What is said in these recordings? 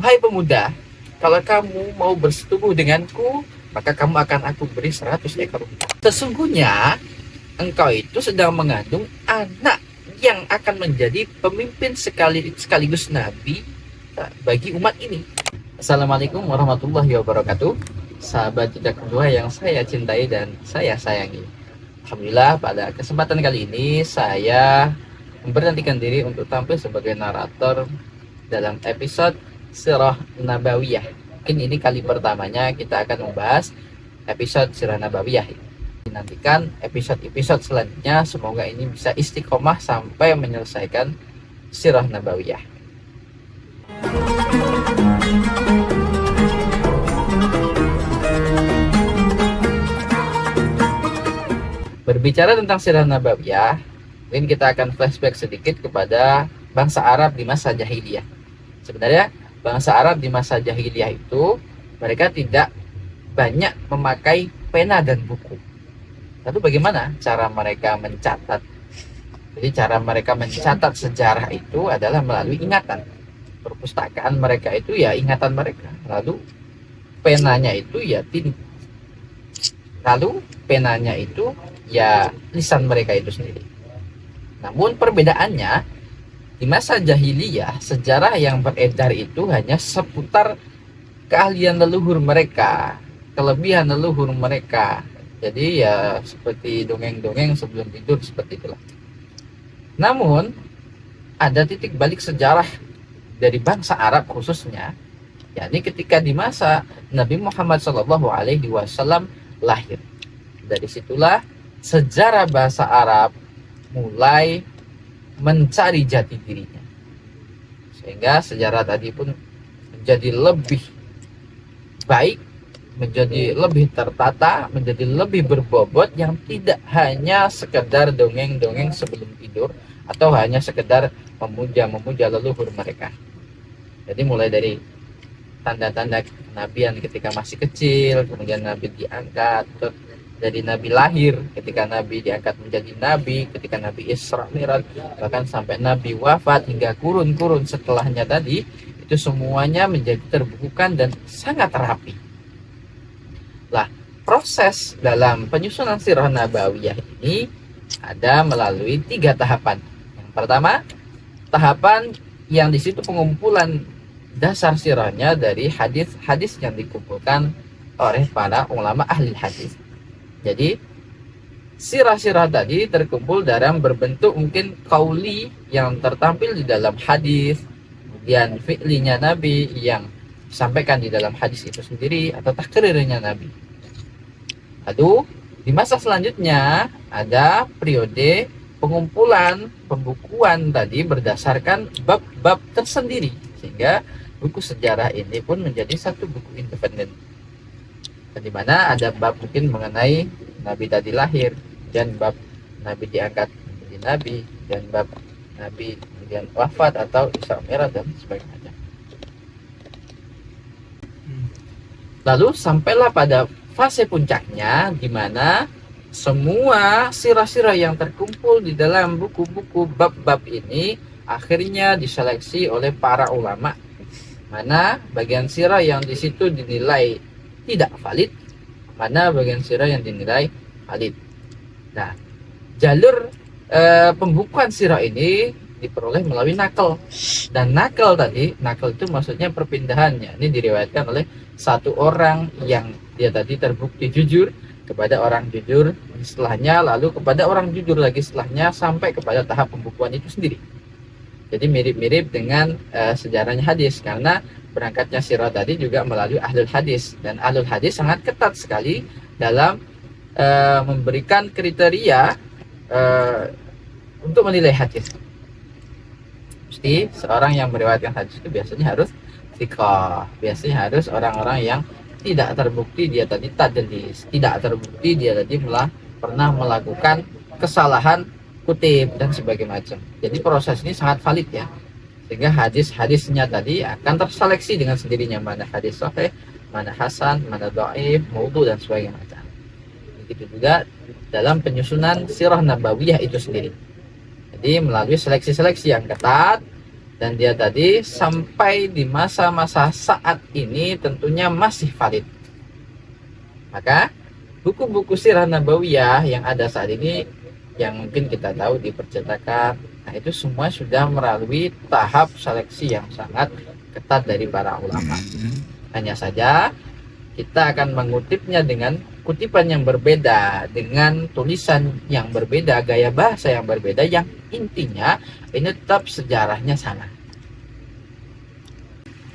Wahai pemuda, kalau kamu mau bersetubuh denganku, maka kamu akan aku beri 100 ekor unta. Sesungguhnya engkau itu sedang mengandung anak yang akan menjadi pemimpin sekaligus nabi bagi umat ini. Assalamualaikum warahmatullahi wabarakatuh. Sahabat jejak kedua yang saya cintai dan saya sayangi. Alhamdulillah pada kesempatan kali ini saya memberanikan diri untuk tampil sebagai narator dalam episode Sirah Nabawiyah. Mungkin ini kali pertamanya kita akan membahas episode Sirah Nabawiyah. Nantikan episode-episode selanjutnya, semoga ini bisa istiqomah sampai menyelesaikan Sirah Nabawiyah. Berbicara tentang Sirah Nabawiyah, mungkin kita akan flashback sedikit kepada bangsa Arab di masa jahiliyah. Sebenarnya bangsa Arab di masa jahiliyah itu mereka tidak banyak memakai pena dan buku. Lalu bagaimana cara mereka mencatat? Jadi cara mereka mencatat sejarah itu adalah melalui ingatan. Perpustakaan mereka itu ya ingatan mereka. Lalu penanya itu ya tinta. Lalu penanya itu ya lisan mereka itu sendiri. Namun perbedaannya, di masa jahiliyah sejarah yang beredar itu hanya seputar keahlian leluhur mereka, kelebihan leluhur mereka. Jadi ya seperti dongeng-dongeng sebelum tidur, seperti itulah. Namun ada titik balik sejarah dari bangsa Arab khususnya, yakni ketika di masa Nabi Muhammad SAW lahir. Dari situlah sejarah bahasa Arab mulai mencari jati dirinya, sehingga sejarah tadi pun menjadi lebih baik, menjadi lebih tertata, menjadi lebih berbobot, yang tidak hanya sekedar dongeng-dongeng sebelum tidur atau hanya sekedar memuja leluhur mereka. Jadi mulai dari tanda-tanda kenabian ketika masih kecil, kemudian Nabi diangkat dari Nabi lahir, ketika Nabi diangkat menjadi Nabi, ketika Nabi Isra Mi'raj, bahkan sampai Nabi wafat hingga kurun-kurun setelahnya tadi, itu semuanya menjadi terbukukan dan sangat rapi. Lah, proses dalam penyusunan Sirah Nabawiyah ini ada melalui 3 tahapan. Yang pertama, tahapan yang di situ pengumpulan dasar sirahnya dari hadis-hadis yang dikumpulkan oleh para ulama ahli hadis. Jadi sirah-sirah tadi terkumpul dalam berbentuk mungkin qauli yang tertampil di dalam hadis, kemudian fi'linya Nabi yang disampaikan di dalam hadis itu sendiri, atau takrirnya Nabi. Lalu di masa selanjutnya ada periode pengumpulan pembukuan tadi berdasarkan bab-bab tersendiri, sehingga buku sejarah ini pun menjadi satu buku independen, di mana ada bab mungkin mengenai Nabi tadi lahir, dan bab Nabi diangkat menjadi Nabi, dan bab Nabi kemudian wafat atau Isra Mi'raj dan sebagainya. Lalu sampailah pada fase puncaknya, di mana semua sirah-sirah yang terkumpul di dalam buku-buku bab-bab ini akhirnya diseleksi oleh para ulama, mana bagian sirah yang di situ dinilai tidak valid, mana bagian sirah yang dinilai valid. Nah, jalur pembukuan sirah ini diperoleh melalui nakal. Dan nakal itu maksudnya perpindahannya. Ini diriwayatkan oleh satu orang yang dia tadi terbukti jujur kepada orang jujur setelahnya, lalu kepada orang jujur lagi setelahnya, sampai kepada tahap pembukuan itu sendiri. Jadi mirip-mirip dengan sejarahnya hadis, karena berangkatnya sirah tadi juga melalui ahlul hadis, dan ahlul hadis sangat ketat sekali dalam memberikan kriteria untuk menilai hadis. Mesti seorang yang meriwayatkan hadis itu biasanya harus thiqah, biasanya harus orang-orang yang tidak terbukti dia tadi tadlis, tidak terbukti dia tadi pernah melakukan kesalahan kutip dan sebagainya macam. Jadi proses ini sangat valid ya, sehingga hadis-hadisnya tadi akan terseleksi dengan sendirinya, mana hadis sahih, mana hasan, mana dhaif, maudhu dan sebagainya macam. Begitu juga dalam penyusunan Sirah Nabawiyah itu sendiri. Jadi melalui seleksi-seleksi yang ketat, dan dia tadi sampai di masa-masa saat ini tentunya masih valid. Maka buku-buku sirah nabawiyah yang ada saat ini yang mungkin kita tahu di percetakan, nah itu semua sudah melalui tahap seleksi yang sangat ketat dari para ulama. Hanya saja kita akan mengutipnya dengan kutipan yang berbeda, dengan tulisan yang berbeda, gaya bahasa yang berbeda, yang intinya ini tetap sejarahnya sama.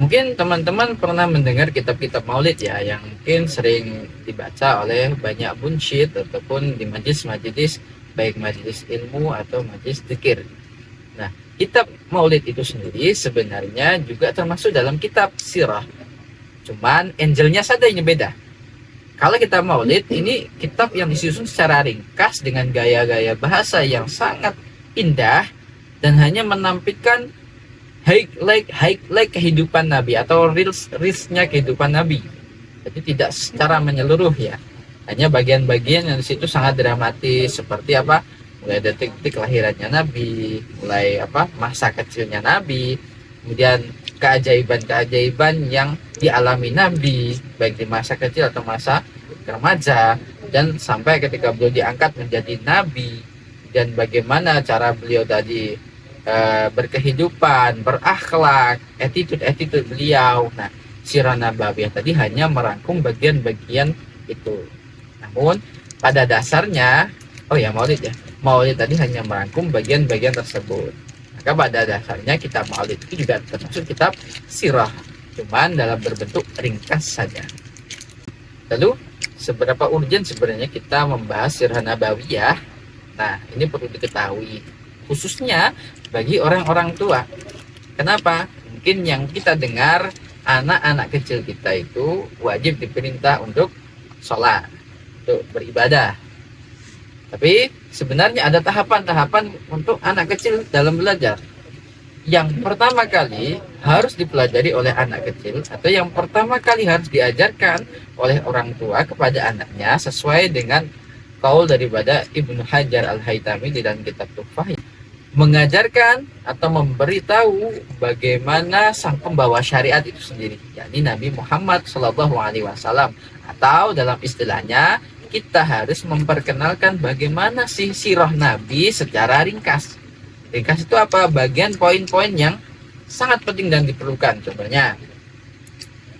Mungkin teman-teman pernah mendengar kitab-kitab maulid ya, yang mungkin sering dibaca oleh banyak bunsyid ataupun di majelis-majelis, baik majelis ilmu atau majelis dzikir. Nah, kitab maulid itu sendiri sebenarnya juga termasuk dalam kitab sirah. Cuman angelnya saja yang beda. Kalau kita maulid, ini kitab yang disusun secara ringkas dengan gaya-gaya bahasa yang sangat indah dan hanya menampilkan highlight kehidupan Nabi atau reelsnya kehidupan Nabi. Jadi tidak secara menyeluruh ya. Hanya bagian-bagian yang di situ sangat dramatis, seperti apa? Mulai detik-detik kelahirannya Nabi, mulai apa? Masa kecilnya Nabi, kemudian keajaiban-keajaiban yang dialami Nabi baik di masa kecil atau masa remaja, dan sampai ketika beliau diangkat menjadi Nabi, dan bagaimana cara beliau tadi berkehidupan, berakhlak, attitude beliau. Nah, sirah nabawiyah tadi hanya merangkum bagian-bagian itu. Namun pada dasarnya, maulid tadi hanya merangkum bagian-bagian tersebut. Maka pada dasarnya kitab maulid itu juga termasuk kitab sirah, cuman dalam berbentuk ringkas saja. Lalu seberapa urgent sebenarnya kita membahas sirah nabawiyah? Nah, ini perlu diketahui khususnya bagi orang-orang tua. Kenapa? Mungkin yang kita dengar, anak-anak kecil kita itu wajib diperintah untuk sholat, untuk beribadah. Tapi sebenarnya ada tahapan-tahapan untuk anak kecil dalam belajar. Yang pertama kali harus dipelajari oleh anak kecil, atau yang pertama kali harus diajarkan oleh orang tua kepada anaknya, sesuai dengan qaul daripada Ibnu Hajar Al-Haytami di dalam kitab Tuhfah, mengajarkan atau memberitahu bagaimana sang pembawa syariat itu sendiri, yakni Nabi Muhammad SAW, atau dalam istilahnya kita harus memperkenalkan bagaimana sih sirah Nabi secara ringkas. Ringkas itu apa? Bagian poin-poin yang sangat penting dan diperlukan. Contohnya,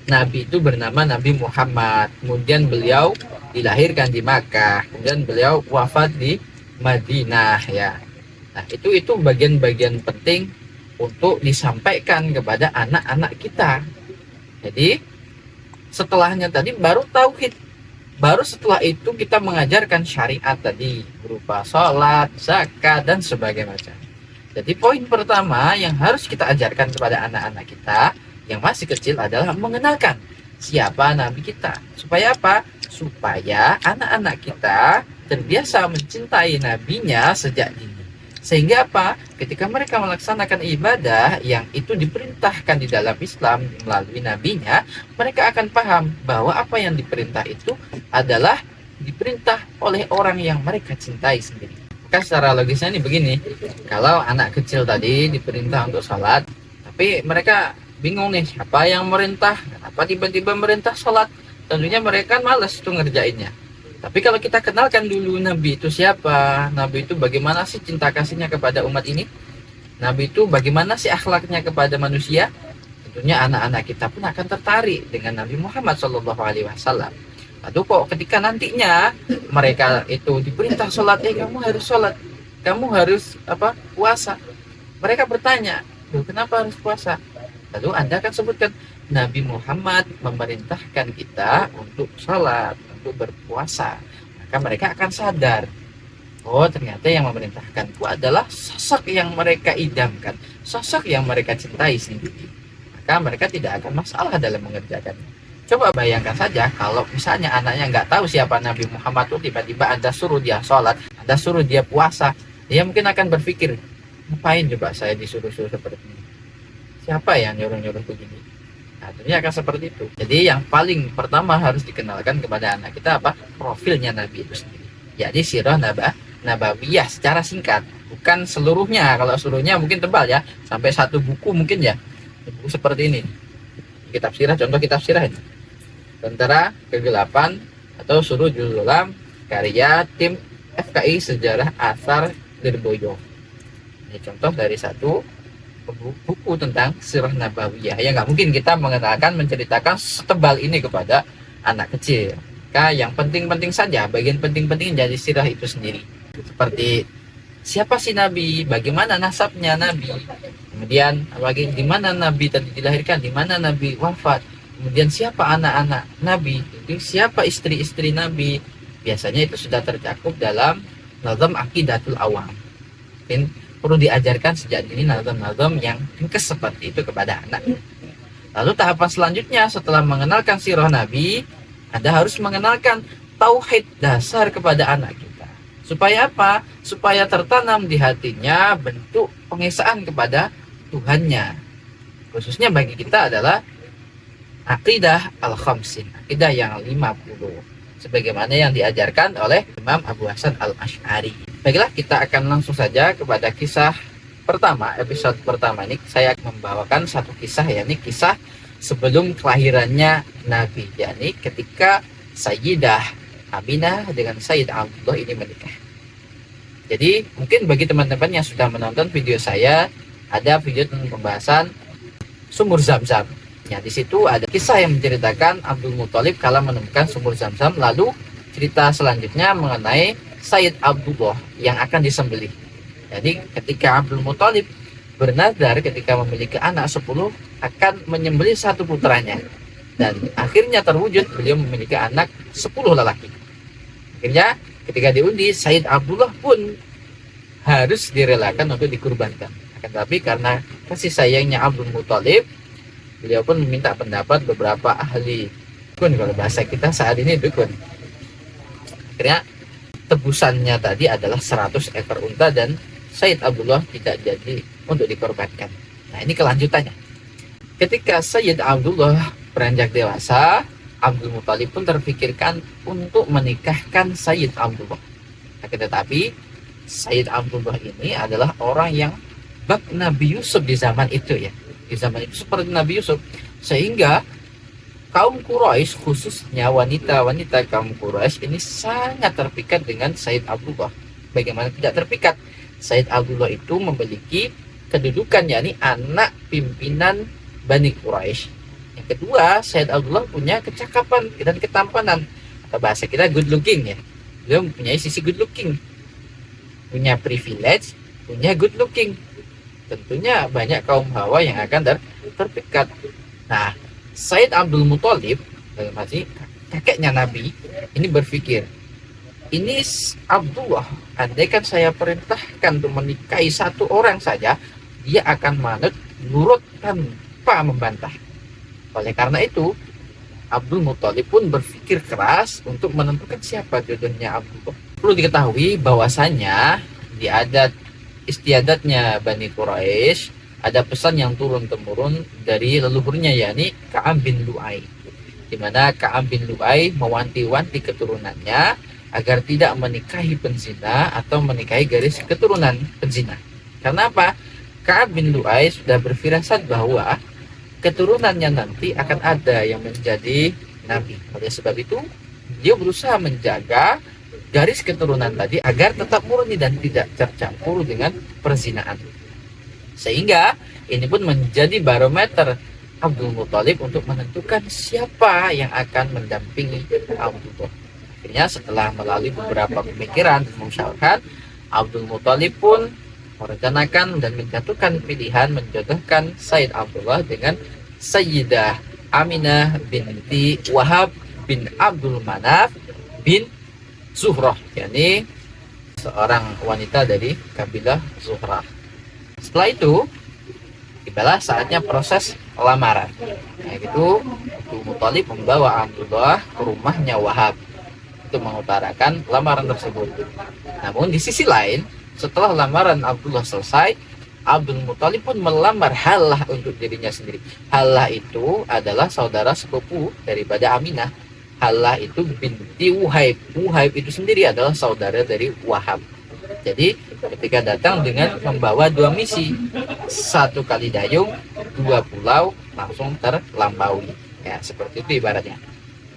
Nabi itu bernama Nabi Muhammad, kemudian beliau dilahirkan di Makkah, kemudian beliau wafat di Madinah ya. Nah, itu bagian-bagian penting untuk disampaikan kepada anak-anak kita. Jadi setelahnya tadi baru tauhid. Baru setelah itu kita mengajarkan syariat tadi berupa sholat, zakat, dan sebagainya macam. Jadi poin pertama yang harus kita ajarkan kepada anak-anak kita yang masih kecil adalah mengenalkan siapa Nabi kita. Supaya apa? Supaya anak-anak kita terbiasa mencintai Nabinya sejak dini. Sehingga apa? Ketika mereka melaksanakan ibadah yang itu diperintahkan di dalam Islam melalui nabinya, mereka akan paham bahwa apa yang diperintah itu adalah diperintah oleh orang yang mereka cintai sendiri. Maka secara logisnya ini begini, kalau anak kecil tadi diperintah untuk sholat, tapi mereka bingung nih, apa yang merintah, apa tiba-tiba merintah sholat, tentunya mereka malas tuh ngerjainnya. Tapi kalau kita kenalkan dulu Nabi itu siapa, Nabi itu bagaimana sih cinta kasihnya kepada umat ini, Nabi itu bagaimana sih akhlaknya kepada manusia, tentunya anak-anak kita pun akan tertarik dengan Nabi Muhammad SAW. Lalu kok ketika nantinya mereka itu diperintah sholat, kamu harus sholat, kamu harus puasa, mereka bertanya, kenapa harus puasa? Lalu Anda akan sebutkan, Nabi Muhammad memerintahkan kita untuk sholat, untuk berpuasa. Maka mereka akan sadar, oh ternyata yang memerintahkanku adalah sosok yang mereka idamkan, sosok yang mereka cintai sendiri. Maka mereka tidak akan masalah dalam mengerjakannya. Coba bayangkan saja kalau misalnya anaknya nggak tahu siapa Nabi Muhammad itu, tiba-tiba Anda suruh dia sholat, Anda suruh dia puasa, dia mungkin akan berpikir, ngapain coba saya disuruh-suruh seperti ini, siapa yang nyuruh-nyuruh begini. Nah, tentunya akan seperti itu. Jadi yang paling pertama harus dikenalkan kepada anak kita apa? Profilnya Nabi itu sendiri. Jadi sirah nabawiyah secara singkat, bukan seluruhnya. Kalau seluruhnya mungkin tebal ya, sampai satu buku mungkin ya, buku seperti ini, kitab sirah, contoh kitab sirah ini, Tentara Kegelapan atau Surujul Ulam karya tim FKI Sejarah Asar Lirboyo. Ini contoh dari satu buku tentang sirah nabawiyah. Ya nggak mungkin kita mengenalkan, menceritakan setebal ini kepada anak kecil. Yang penting-penting saja, bagian penting-penting dari sirah itu sendiri. Seperti siapa sih Nabi, bagaimana nasabnya Nabi, kemudian di mana Nabi tadi dilahirkan, di mana Nabi wafat, kemudian siapa anak-anak Nabi, siapa istri-istri Nabi. Biasanya itu sudah tercakup dalam nazam Aqidatul Awam. Mungkin perlu diajarkan sejak dini nazam-nazam yang ringkas seperti itu kepada anak. Lalu tahapan selanjutnya setelah mengenalkan sirah Nabi, Anda harus mengenalkan tauhid dasar kepada anak kita. Supaya apa? Supaya tertanam di hatinya bentuk pengesaan kepada Tuhannya. Khususnya bagi kita adalah akidah al-khamsin, akidah yang 50. Sebagaimana yang diajarkan oleh Imam Abu Hasan al-Asy'ari. Baiklah, kita akan langsung saja kepada kisah pertama. Episode pertama ini saya membawakan satu kisah, yakni kisah sebelum kelahirannya Nabi, yakni ketika Sayyidah Aminah dengan Sayyid Abdullah ini menikah. Jadi mungkin bagi teman-teman yang sudah menonton video saya, ada video tentang pembahasan sumur Zam-Zam. Ya, di situ ada kisah yang menceritakan Abdul Muthalib kala menemukan sumur Zam-Zam. Lalu cerita selanjutnya mengenai Sayyid Abdullah yang akan disembelih. Jadi ketika Abdul Muthalib bernazar ketika memiliki anak 10 akan menyembelih satu putranya, dan akhirnya terwujud, beliau memiliki anak 10 lelaki. Akhirnya ketika diundi, Sayyid Abdullah pun harus direlakan untuk dikurbankan. Akan tetapi karena kasih sayangnya Abdul Muthalib, beliau pun meminta pendapat beberapa ahli dukun, kalau bahasa kita saat ini dukun. Akhirnya tebusannya tadi adalah 100 ekor unta dan Sayyid Abdullah tidak jadi untuk dikorbankan. Nah, ini kelanjutannya. Ketika Sayyid Abdullah beranjak dewasa, Abdul Muthalib pun terpikirkan untuk menikahkan Sayyid Abdullah. Akan tetapi Sayyid Abdullah ini adalah orang yang bak Nabi Yusuf di zaman itu ya. Di zaman itu seperti Nabi Yusuf, sehingga kaum Quraisy, khususnya wanita-wanita kaum Quraisy ini sangat terpikat dengan Sayyid Abdullah. Bagaimana tidak terpikat? Sayyid Abdullah itu memiliki kedudukan, yakni anak pimpinan Bani Quraisy. Yang kedua, Sayyid Abdullah punya kecakapan dan ketampanan, atau bahasa kita good looking ya. Beliau mempunyai sisi good looking, punya privilege, punya good looking. Tentunya banyak kaum hawa yang akan terpikat. Nah, Sayyid Abdul Muthalib, dalam arti kakeknya Nabi, ini berpikir, ini Abdullah, andaikan saya perintahkan untuk menikahi satu orang saja, dia akan manut, nurut tanpa membantah. Oleh karena itu, Abdul Muthalib pun berpikir keras untuk menentukan siapa jodohnya Abdullah. Perlu diketahui bahwasanya di adat istiadatnya Bani Quraisy ada pesan yang turun-temurun dari leluhurnya, yakni Ka'ab bin Lu'ay, di mana Ka'ab bin Lu'ay mewanti-wanti keturunannya agar tidak menikahi penzina atau menikahi garis keturunan penzina. Karena apa? Ka'ab bin Lu'ay sudah berfirasat bahwa keturunannya nanti akan ada yang menjadi nabi. Oleh sebab itu, dia berusaha menjaga garis keturunan tadi agar tetap murni dan tidak tercampur dengan perzinaan. Sehingga ini pun menjadi barometer Abdul Muthalib untuk menentukan siapa yang akan mendampingi Abdullah. Akhirnya setelah melalui beberapa pemikiran dan musyawarah, Abdul Muthalib pun merencanakan dan menjatuhkan pilihan menjodohkan Sayyid Abdullah dengan Sayyidah Aminah binti Wahab bin Abdul Manaf bin Zuhrah, yakni seorang wanita dari kabilah Zuhrah. Setelah itu tibalah saatnya proses lamaran. Nah, itu Abdul Muthalib membawa Abdullah ke rumahnya Wahab untuk mengutarakan lamaran tersebut. Namun di sisi lain, setelah lamaran Abdullah selesai, Abdul Muthalib pun melamar Halah untuk dirinya sendiri. Halah itu adalah saudara sepupu daripada Aminah. Halah itu binti Wuhaib. Wuhaib itu sendiri adalah saudara dari Wahab. Jadi ketika datang dengan membawa dua misi, satu kali dayung, dua pulau langsung terlampaui. Ya, seperti itu ibaratnya.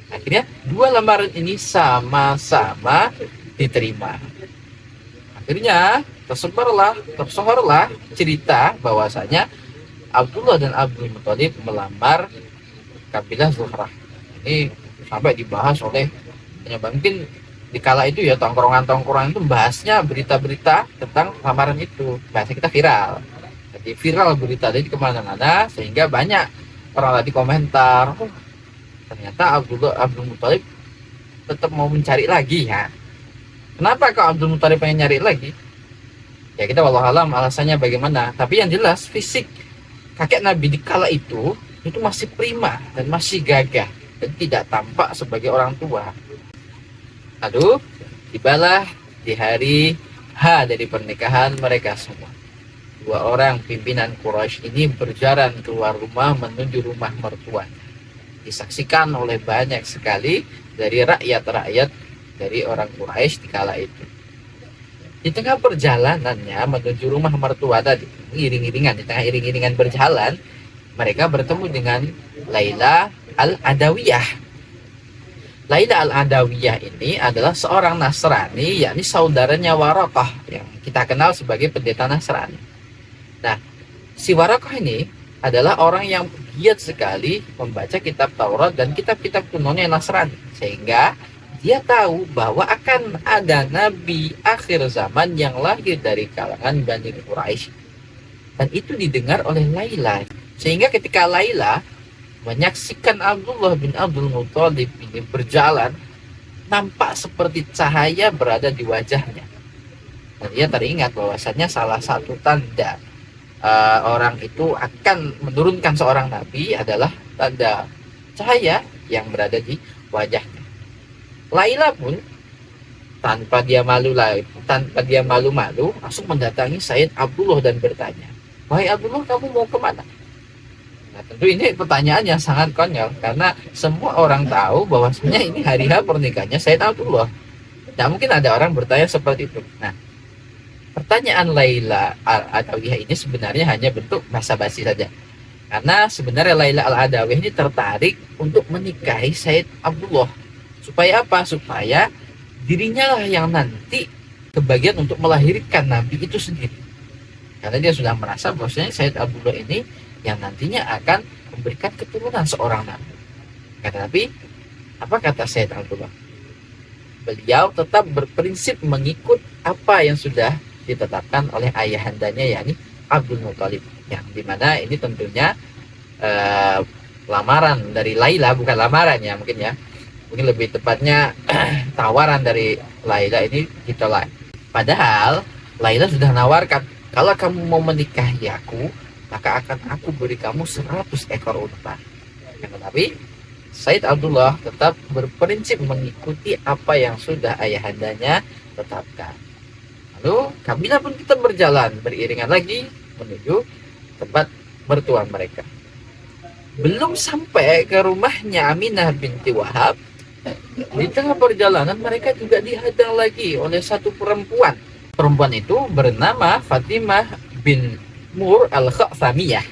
Akhirnya dua lamaran ini sama-sama diterima. Akhirnya tersohorlah cerita bahwasanya Abdullah dan Abdul Muthalib melamar kabilah Zuhrah. Ini sampai dibahas oleh mungkin di kala itu ya, tongkrongan-tongkrongan itu bahasnya berita-berita tentang lamaran itu, bahasa kita viral. Jadi viral berita jadi kemana-mana, sehingga banyak orang tadi komentar, oh, ternyata Abdul Muthalib tetap mau mencari lagi ya. Kenapa kok Abdul Muthalib pengen nyari lagi? Ya kita wallahualam alasannya bagaimana. Tapi yang jelas fisik kakek Nabi di kala itu masih prima dan masih gagah dan tidak tampak sebagai orang tua. Aduh, tibalah di hari H dari pernikahan mereka semua. Dua orang pimpinan Quraisy ini berjalan keluar rumah menuju rumah mertua. Disaksikan oleh banyak sekali dari rakyat-rakyat dari orang Quraisy di kala itu. Di tengah perjalanannya menuju rumah mertua tadi, iring-iringan, di tengah iring-iringan berjalan, mereka bertemu dengan Laila Al-Adawiyah. Laila Al-Adawiyah ini adalah seorang Nasrani, yakni saudaranya Waraqah yang kita kenal sebagai pendeta Nasrani. Nah, si Waraqah ini adalah orang yang giat sekali membaca kitab Taurat dan kitab-kitab kunonya Nasrani, sehingga dia tahu bahwa akan ada nabi akhir zaman yang lahir dari kalangan Bani Quraisy. Dan itu didengar oleh Laila. Sehingga ketika Laila menyaksikan Abdullah bin Abdul Muthalib ini berjalan, nampak seperti cahaya berada di wajahnya. Dan dia teringat bahwasannya salah satu tanda orang itu akan menurunkan seorang nabi adalah tanda cahaya yang berada di wajahnya. Laila pun tanpa dia malu-malu langsung mendatangi Sayyid Abdullah dan bertanya, "Wahai Abdullah, kamu mau kemana?" Nah, tentu ini pertanyaan yang sangat konyol karena semua orang tahu bahwasanya ini hari H pernikahannya Sayyid Abdullah. Tidak mungkin ada orang bertanya seperti itu. Nah, pertanyaan Laila Al-Adawiyah ini sebenarnya hanya bentuk basa-basi saja. Karena sebenarnya Laila Al-Adawiyah ini tertarik untuk menikahi Sayyid Abdullah. Supaya apa? Supaya dirinya lah yang nanti kebagian untuk melahirkan Nabi itu sendiri. Karena dia sudah merasa bahwasanya Sayyid Abdullah ini yang nantinya akan memberikan keturunan seorang Nabi. Tetapi apa kata Sayyid Abdullah? Beliau tetap berprinsip mengikut apa yang sudah ditetapkan oleh ayahandanya, yakni Abdul Muthalib. Yang dimana ini tentunya lamaran dari Laila, bukan lamaran ya mungkin ya. Mungkin lebih tepatnya tawaran dari Laila ini ditolak. Padahal Laila sudah nawarkan, kalau kamu mau menikahi aku, maka akan aku beri kamu 100 ekor unta. Tetapi Sayyid Abdullah tetap berprinsip mengikuti apa yang sudah ayahandanya tetapkan. Lalu kabilah pun kita berjalan beriringan lagi menuju tempat mertua mereka. Belum sampai ke rumahnya Aminah binti Wahab, di tengah perjalanan mereka juga dihadang lagi oleh satu perempuan. Perempuan itu bernama Fatimah bin Mur al-Khafamiyah,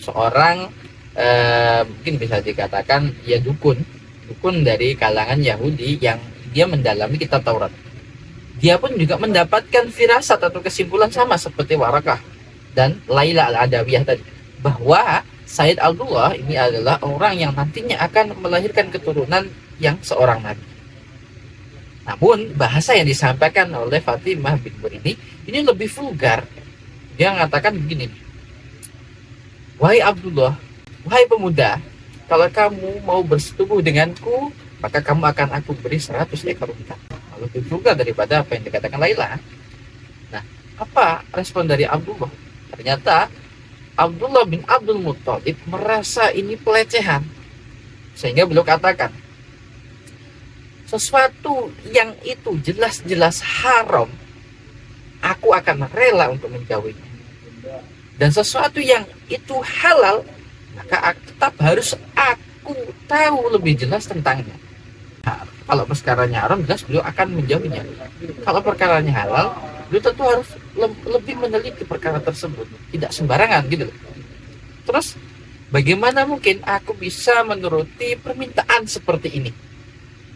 seorang mungkin bisa dikatakan ya dukun dari kalangan Yahudi yang dia mendalami kitab Taurat. Dia pun juga mendapatkan firasat atau kesimpulan sama seperti Waraqah dan Laila Al-Adawiyah tadi, bahwa Sayyid Abdullah ini adalah orang yang nantinya akan melahirkan keturunan yang seorang nabi. Namun bahasa yang disampaikan oleh Fatimah bin Mur ini lebih vulgar. Dia mengatakan begini, "Wahai Abdullah, wahai pemuda, kalau kamu mau bersetubuh denganku, maka kamu akan aku beri 100 ekor unta." Lebih vulgar daripada apa yang dikatakan Laila. Nah, apa respon dari Abdullah? Ternyata Abdullah bin Abdul Muthalib merasa ini pelecehan, sehingga beliau katakan, sesuatu yang itu jelas-jelas haram, aku akan rela untuk menjauhinya. Dan sesuatu yang itu halal, maka tetap harus aku tahu lebih jelas tentangnya. Nah, kalau perkaranya haram, jelas beliau akan menjauhinya. Kalau perkaranya halal, Beliau tentu harus lebih meneliti perkara tersebut, tidak sembarangan gitu. Terus bagaimana mungkin aku bisa menuruti permintaan seperti ini?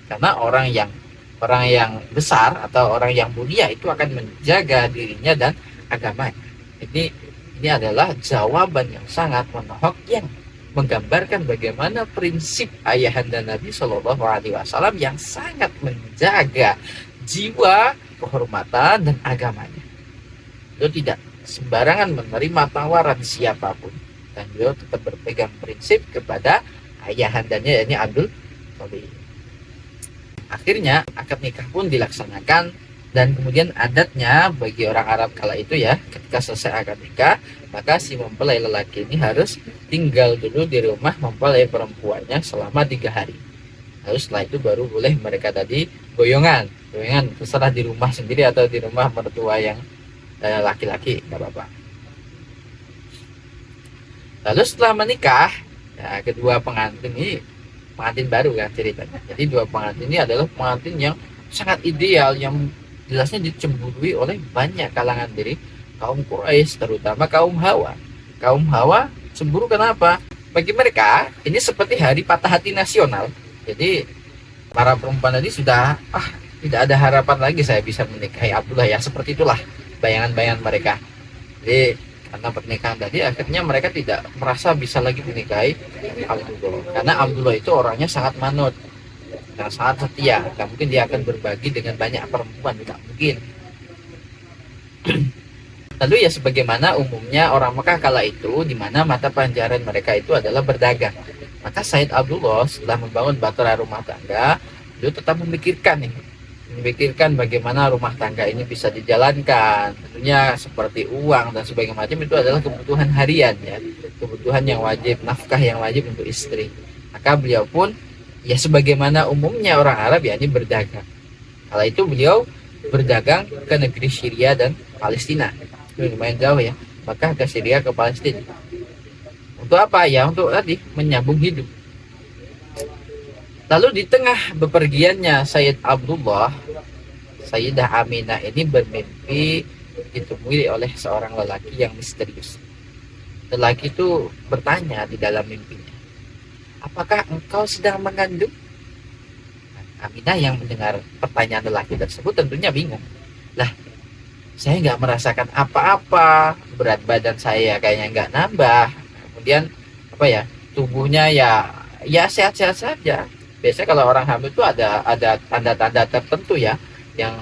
Karena orang yang besar atau orang yang mulia itu akan menjaga dirinya dan agama. Ini adalah jawaban yang sangat menohok yang menggambarkan bagaimana prinsip ayahanda Nabi Shallallahu Alaihi Wasallam yang sangat menjaga jiwa, kehormatan dan agamanya. Beliau tidak sembarangan menerima tawaran siapapun, dan beliau tetap berpegang prinsip kepada ayahandanya, yakni Abdul Thalib. Akhirnya akad nikah pun dilaksanakan, dan kemudian adatnya bagi orang Arab kala itu ya, ketika selesai akad nikah, maka si mempelai lelaki ini harus tinggal dulu di rumah mempelai perempuannya selama 3 hari. Lalu setelah itu baru boleh mereka tadi goyongan terserah di rumah sendiri atau di rumah mertua yang laki-laki, nggak apa-apa. Lalu setelah menikah, ya, kedua pengantin ini pengantin baru kan ceritanya. Jadi dua pengantin ini adalah pengantin yang sangat ideal, yang jelasnya dicemburui oleh banyak kalangan dari kaum Quraisy, terutama kaum Hawa. Kaum Hawa cemburu kenapa? Bagi mereka ini seperti hari patah hati nasional. Jadi para perempuan tadi sudah tidak ada harapan lagi saya bisa menikahi Abdullah, ya seperti itulah bayangan-bayangan mereka. Jadi karena pernikahan tadi akhirnya mereka tidak merasa bisa lagi menikahi Abdullah, karena Abdullah itu orangnya sangat manut dan sangat setia. Tidak mungkin dia akan berbagi dengan banyak perempuan, tidak mungkin. Lalu ya sebagaimana umumnya orang Mekah kala itu, di mana mata pencaharian mereka itu adalah berdagang. Maka Said Abdullah setelah membangun bahtera rumah tangga, dia tetap memikirkan bagaimana rumah tangga ini bisa dijalankan. Tentunya seperti uang dan sebagainya macam itu adalah kebutuhan harian ya, kebutuhan yang wajib, nafkah yang wajib untuk istri. Maka beliau pun ya sebagaimana umumnya orang Arab, ya ini berdagang. Kala itu beliau berdagang ke negeri Syria dan Palestina. Itu lumayan jauh ya, maka ke Syria ke Palestina. Untuk apa ya? Untuk tadi menyambung hidup. Lalu di tengah bepergiannya Sayyid Abdullah, Sayyidah Aminah ini bermimpi ditemui oleh seorang lelaki yang misterius. Lelaki itu bertanya di dalam mimpinya, apakah engkau sedang mengandung? Aminah yang mendengar pertanyaan lelaki tersebut tentunya bingung. Lah, saya nggak merasakan apa-apa, berat badan saya kayaknya nggak nambah. Kemudian tubuhnya ya sehat-sehat saja. Biasanya kalau orang hamil itu ada tanda-tanda tertentu ya, yang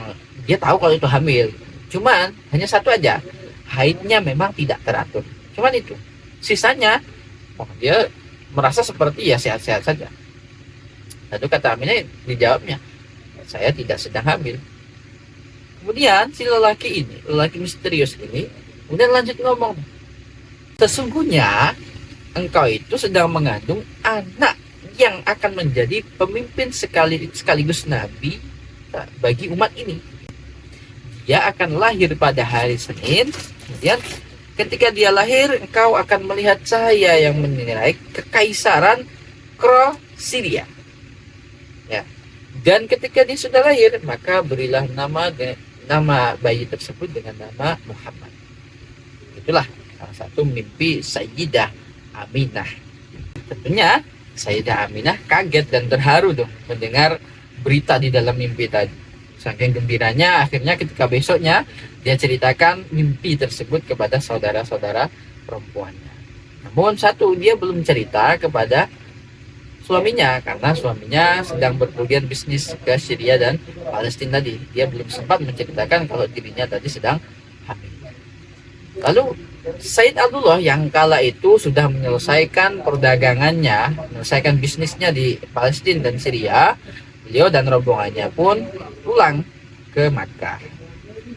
dia tahu kalau itu hamil. Cuman hanya satu aja, haidnya memang tidak teratur. Cuman itu, sisanya dia merasa seperti ya sehat-sehat saja. Lalu kata Aminah dijawabnya, saya tidak sedang hamil. Kemudian si lelaki misterius ini kemudian lanjut ngomong, sesungguhnya engkau itu sedang mengandung anak yang akan menjadi pemimpin sekaligus nabi bagi umat ini. Dia akan lahir pada hari Senin. Kemudian ketika dia lahir, engkau akan melihat cahaya yang menyinari kekaisaran Syria. Ya. Dan ketika dia sudah lahir, maka berilah nama bayi tersebut dengan nama Muhammad. Itulah salah satu mimpi Sayyidah Aminah. Tentunya Sayyidah Aminah kaget dan terharu dong mendengar berita di dalam mimpi tadi. Saking gembiranya, akhirnya ketika besoknya dia ceritakan mimpi tersebut kepada saudara-saudara perempuannya. Namun satu, dia belum cerita kepada suaminya karena suaminya sedang berpergian bisnis ke Syria dan Palestina tadi. Dia belum sempat menceritakan kalau dirinya tadi sedang hamil. Lalu Said Abdullah yang kala itu sudah menyelesaikan perdagangannya, menyelesaikan bisnisnya di Palestina dan Syria, beliau dan rombongannya pun pulang ke Makkah.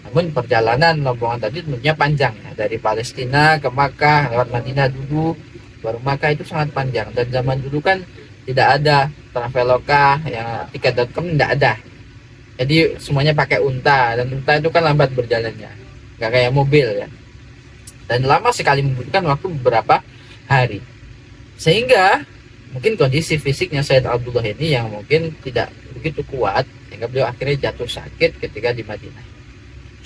Namun perjalanan rombongan tadi tentunya panjang ya, dari Palestina ke Makkah lewat Madinah dulu, baru Makkah itu sangat panjang. Dan zaman dulu kan tidak ada Traveloka, yang tiket.com tidak ada. Jadi semuanya pakai unta, dan unta itu kan lambat berjalannya, nggak kayak mobil ya. Dan lama sekali, membutuhkan waktu beberapa hari. Sehingga mungkin kondisi fisiknya Said Abdullah ini yang mungkin tidak begitu kuat, sehingga beliau akhirnya jatuh sakit ketika di Madinah.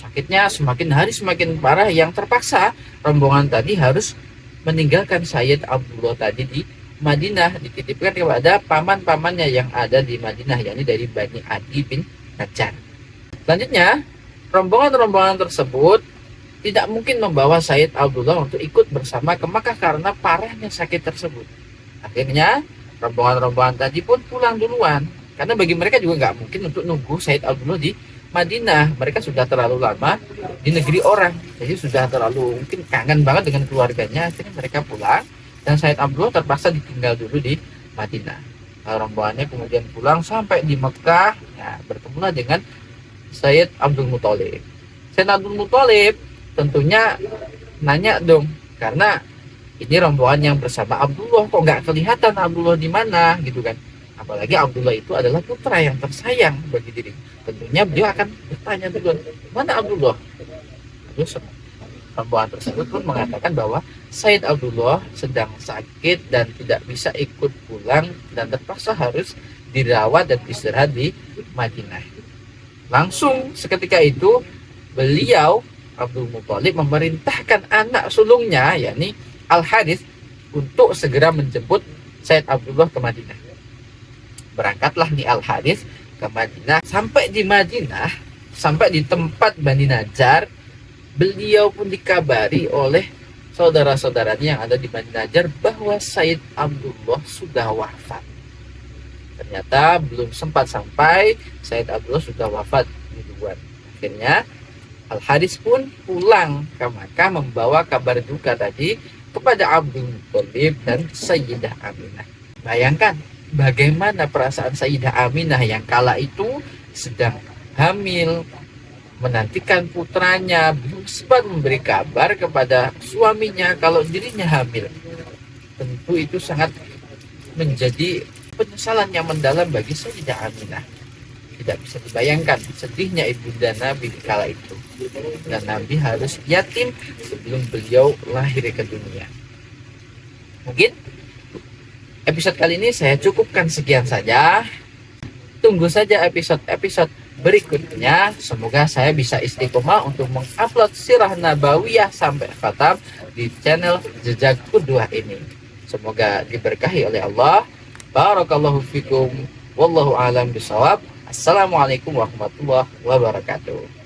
Sakitnya semakin hari semakin parah, yang terpaksa rombongan tadi harus meninggalkan Sayyid Abdullah tadi di Madinah, dititipkan kepada paman-pamannya yang ada di Madinah, yakni dari Bani Adi bin Najjar. Selanjutnya, rombongan-rombongan tersebut tidak mungkin membawa Sayyid Abdullah untuk ikut bersama ke Makkah karena parahnya sakit tersebut. Akhirnya, rombongan-rombongan tadi pun pulang duluan, karena bagi mereka juga nggak mungkin untuk nunggu Sayyid Abdullah di Madinah. Mereka sudah terlalu lama di negeri orang, jadi sudah terlalu mungkin kangen banget dengan keluarganya. Akhirnya mereka pulang, dan Sayyid Abdullah terpaksa ditinggal dulu di Madinah. Nah, rombongannya kemudian pulang sampai di Mekah, nah, bertemulah dengan Sayyid Abdul Muthalib. Sayyid Abdul Muthalib tentunya nanya dong, karena ini rombongan yang bersama Abdullah, kok nggak kelihatan Abdullah di mana gitu kan. Apalagi Abdullah itu adalah putra yang tersayang bagi diri. Tentunya beliau akan bertanya duluan, mana Abdullah? Terus rombongan tersebut pun mengatakan bahwa Sayyid Abdullah sedang sakit dan tidak bisa ikut pulang dan terpaksa harus dirawat dan istirahat di Madinah. Langsung seketika itu beliau Abdul Muthalib memerintahkan anak sulungnya, yakni Al-Harits, untuk segera menjemput Sayyid Abdullah ke Madinah. Berangkatlah nih Al-Harits ke Madinah. Sampai di Madinah, sampai di tempat Bani Najjar, beliau pun dikabari oleh saudara-saudaranya yang ada di Bani Najjar bahwa Sayyid Abdullah sudah wafat. Ternyata belum sempat sampai, Sayyid Abdullah sudah wafat duluan. Akhirnya Al-Harits pun pulang ke Makkah membawa kabar duka tadi kepada Abdul Muthalib dan Sayyidah Aminah. Bayangkan bagaimana perasaan Sayyidah Aminah yang kala itu sedang hamil, menantikan putranya, belum sempat memberi kabar kepada suaminya kalau dirinya hamil. Tentu itu sangat menjadi penyesalan yang mendalam bagi Sayyidah Aminah. Tidak bisa dibayangkan sedihnya ibunda Nabi di kala itu. Dan Nabi harus yatim sebelum beliau lahir ke dunia. Mungkin episode kali ini saya cukupkan sekian saja. Tunggu saja episode-episode berikutnya. Semoga saya bisa istiqomah untuk mengupload sirah nabawiyah sampai khatam di channel Jejak Qudwah ini. Semoga diberkahi oleh Allah. Barakallahu fikum. Wallahu a'lam bishawab. Assalamualaikum warahmatullahi wabarakatuh.